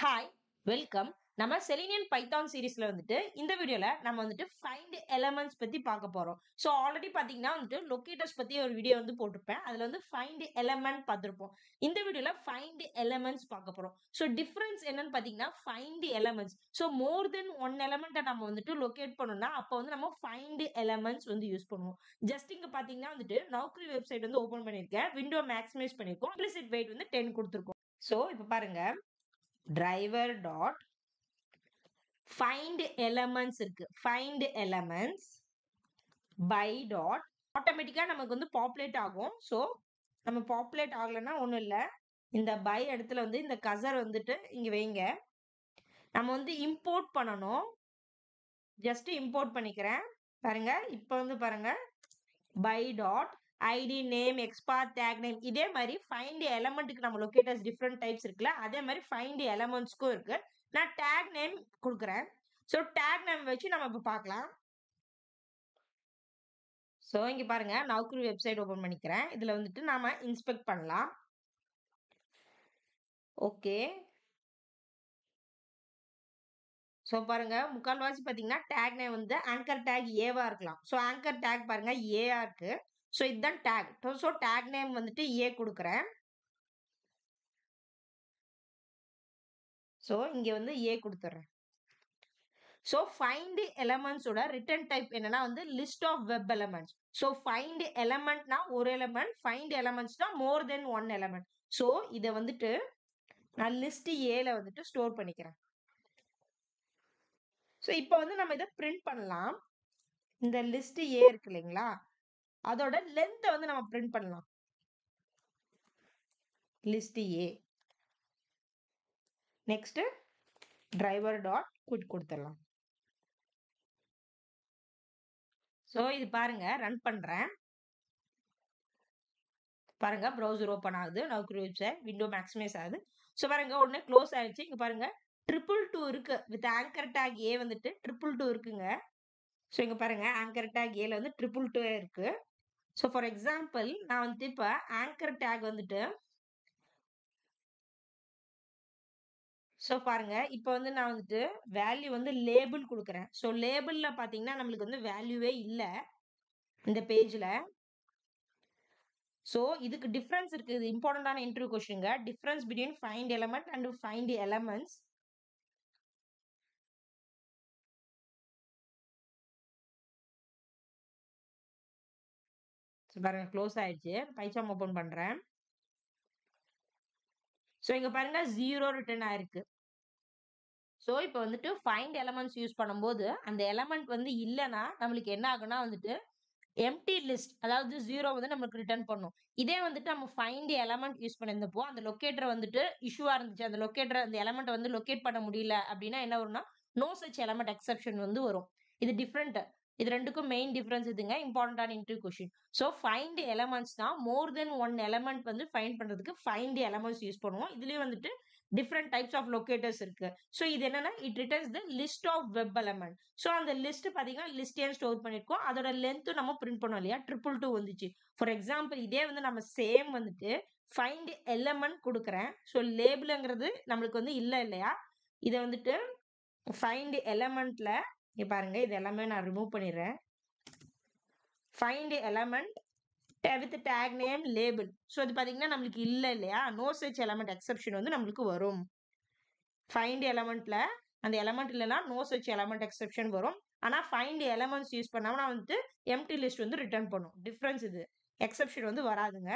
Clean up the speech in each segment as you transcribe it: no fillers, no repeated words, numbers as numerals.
Hi welcome. நம்ம செலினியன் Python சீரிஸ்ல வந்துட்டு இந்த வீடியோல நம்ம வந்துட்டு ஃபைண்ட் எலமெண்ட்ஸ் பத்தி பார்க்க போறோம். ஸோ ஆல்ரெடி பாத்தீங்கன்னா வந்துட்டு லொகேட்டர்ஸ் பத்தி ஒரு வீடியோ வந்து போட்டிருப்பேன். அதுல வந்து ஃபைண்ட் எலமெண்ட் பார்த்திருப்போம். இந்த வீடியோல ஃபைண்ட் எலமெண்ட்ஸ் பார்க்க போறோம். ஸோ டிஃபரன்ஸ் என்னன்னு பாத்தீங்கன்னா find elements. So more than one எலமெண்ட்டை நம்ம வந்துட்டு லொகேட் பண்ணணும்னா அப்போ வந்து நம்ம ஃபைண்ட் எலமெண்ட்ஸ் வந்து யூஸ் பண்ணுவோம். ஜஸ்ட் இங்க பாத்தீங்கன்னா வந்துட்டு நௌக்ரி வெப்சைட் வந்து ஓபன் பண்ணிருக்கேன். விண்டோ மேக்ஸிமைஸ் பண்ணிருக்கோம். இம்ப்ளிசிட் வெயிட் வந்து 10 கொடுத்துருக்கோம். ஸோ இப்போ பாருங்க driver dot find elements இருக்கு. find elements by dot ஆட்டோமேட்டிக்கா நமக்கு வந்து பாப்புலேட் ஆகும். ஸோ நம்ம பாப்புலேட் ஆகலைன்னா ஒன்றும் இல்லை. இந்த பை இடத்துல வந்து இந்த கசர் வந்துட்டு இங்க வைங்க. நம்ம வந்து இம்போர்ட் பண்ணணும். ஜஸ்ட் இம்போர்ட் பண்ணிக்கிறேன். பாருங்க இப்போ வந்து பாருங்க by dot ID name xpath tag name இதே மாதிரி ஃபைண்ட் எலமெண்ட்டுக்கு நம்ம லொகேட்டர்ஸ் டிஃப்ரெண்ட் டைப்ஸ் இருக்குல்ல அதே மாதிரி ஃபைண்ட் எலமெண்ட்ஸ்க்கும் இருக்கு. நான் டேக் நேம் கொடுக்குறேன். ஸோ டேக் நேம் வச்சு நம்ம இப்போ பார்க்கலாம். ஸோ இங்க பாருங்க நௌக்ரி வெப்சைட் ஓபன் பண்ணிக்கிறேன். இதுல வந்துட்டு நாம இன்ஸ்பெக்ட் பண்ணலாம். ஓகே. ஸோ பாருங்க முக்கால்வாசி பார்த்தீங்கன்னா டேக் நேம் வந்து ஆங்கர் டேக் ஏவா இருக்கலாம். ஸோ ஆங்கர் டேக் பாருங்க ஏஆ இருக்கு. ஸோ இதுதான் டேக். ஸோ டேக் நேம் வந்துட்டு ஏ கொடுக்குறேன். ஸோ இங்க வந்து ஏ கொடுத்துட்றேன். ஸோ ஃபைண்ட் எலமெண்ட்ஸோட ரிட்டர்ன் டைப் என்னன்னா வந்து list of web elements. So find எலமெண்ட்னா ஒரு எலமெண்ட், ஃபைண்ட் எலமெண்ட்ஸ்னா more than one element. So இதை வந்துட்டு நான் லிஸ்ட் ஏல வந்துட்டு ஸ்டோர் பண்ணிக்கிறேன். ஸோ இப்போ வந்து நம்ம இதை பிரிண்ட் பண்ணலாம். இந்த லிஸ்ட் ஏ இருக்கு இல்லைங்களா அதோட லென்த்தை வந்து நம்ம பிரிண்ட் பண்ணலாம். லிஸ்ட் ஏ நெக்ஸ்ட் டிரைவர் டாட் குட் கொடுத்துடலாம். ஸோ இது பாருங்க ரன் பண்றேன். பாருங்க ப்ரௌசர் ஓப்பன் ஆகுது. நௌக்ரி வெப்சைட் விண்டோ மேக்ஸிமைஸ் ஆகுது. ஸோ பாருங்க உடனே க்ளோஸ் ஆயிடுச்சு. இங்க பாருங்க 222 இருக்கு. வித் ஆங்கர் டேக் ஏ வந்துட்டு 222 இருக்குங்க. ஸோ இங்க பாருங்க ஆங்கர் டேக் ஏல வந்து 222 இருக்கு. ஸோ ஃபார் எக்ஸாம்பிள் நான் வந்துட்டு இப்போ ஆங்கர் டேக் வந்துட்டு ஸோ பாருங்க இப்போ வந்து நான் வந்துட்டு வேல்யூ வந்து லேபிள் கொடுக்குறேன். ஸோ லேபிள்ல பார்த்தீங்கன்னா நம்மளுக்கு வந்து வேல்யூவே இல்லை இந்த பேஜ்ல. ஸோ இதுக்கு டிஃபரன்ஸ் இருக்கு. இது இம்பார்ட்டன்டான இன்டர்வியூ கொஸ்டின்ங்க. Difference between find element and find elements. பாருங்க க்ளோஸ் ஆயிடுச்சு. பைசாம் ஓபன் பண்றேன். ஸோ இங்க பாருங்க 0 ரிட்டர்ன் ஆயிருக்கு. ஸோ இப்போ வந்துட்டு ஃபைண்ட் எலமெண்ட்ஸ் யூஸ் பண்ணும்போது அந்த எலமெண்ட் வந்து இல்லைன்னா நம்மளுக்கு என்ன ஆகும்னா வந்துட்டு எம்டி லிஸ்ட் அதாவது 0 வந்து நமக்கு ரிட்டர்ன் பண்ணும். இதே வந்துட்டு நம்ம ஃபைண்ட் எலமெண்ட் யூஸ் பண்ணியிருந்தப்போ அந்த லொகேட்டர் வந்துட்டு இஷ்யூவா இருந்துச்சு. அந்த லொகேட்டர் அந்த எலமெண்ட் வந்து லொகேட் பண்ண முடியல அப்படின்னா என்ன வரும்னா நோ சச் எலமெண்ட் எக்ஸெப்ஷன் வந்து வரும். இது டிஃப்ரெண்ட். இது ரெண்டுக்கும் மெயின் டிஃபரன்ஸ் இதுங்க. இம்பார்ட்டன்டான interview question. So find elements தான் மோர் தென் ஒன் எலமெண்ட் வந்து ஃபைண்ட் பண்றதுக்கு ஃபைண்ட் எலமெண்ட்ஸ் யூஸ் பண்ணுவோம். இதுலயும் வந்துட்டு டிஃப்ரெண்ட் டைப்ஸ் ஆஃப் லொகேட்டர்ஸ் இருக்கு. ஸோ இது என்னன்னா it returns the list of web element. So அந்த லிஸ்ட் பாத்தீங்கன்னா லிஸ்ட் ஏன் ஸ்டோர் பண்ணிருக்கோம். அதோட லென்த் நம்ம பிரிண்ட் பண்ணோம் இல்லையா 222 வந்துச்சு. ஃபார் எக்ஸாம்பிள் இதே வந்து நம்ம சேம் வந்துட்டு ஃபைண்ட் எலமெண்ட் கொடுக்குறேன். ஸோ லேபிள்ங்கிறது நம்மளுக்கு வந்து இல்லை இல்லையா. இதை வந்துட்டு ஃபைண்ட் எலமெண்ட்ல இங்க பாருங்க இது எல்லாமே நான் ரிமூவ் பண்ணிடுறேன். Find element with take name label. So இது பாத்தீங்கன்னா நம்மளுக்கு இல்லை இல்லையா நோ சச் எலமெண்ட் எக்ஸெப்ஷன் வந்து நம்மளுக்கு வரும். ஃபைண்ட் எலமெண்ட்ல அந்த எலமெண்ட் இல்லைன்னா நோ சச் எலமெண்ட் எக்ஸெப்ஷன் வரும். ஆனா ஃபைண்ட் எலமெண்ட்ஸ் யூஸ் பண்ணாம நான் வந்துட்டு எம்டி லிஸ்ட் வந்து ரிட்டர்ன் பண்ணும். டிஃபரன்ஸ் இது. எக்ஸெப்ஷன் வந்து வராதுங்க.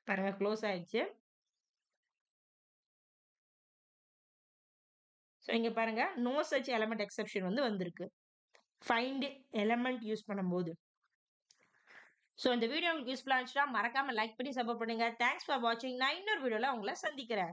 பாருங்க க்ளோஸ் ஆயிடுச்சு. ஸோ இங்க பாருங்க நோ சச் எலமெண்ட் எக்ஸெப்ஷன் வந்து வந்திருக்கு ஃபைண்ட் எலமெண்ட் யூஸ் பண்ணும்போது. ஸோ இந்த வீடியோ உங்களுக்கு யூஸ்ஃபுல்லா இருந்துச்சுன்னா மறக்காம லைக் பண்ணி சப்போர்ட் பண்ணுங்க. தேங்க்ஸ் ஃபார் வாட்சிங். நான் இன்னொரு வீடியோல உங்களை சந்திக்கிறேன்.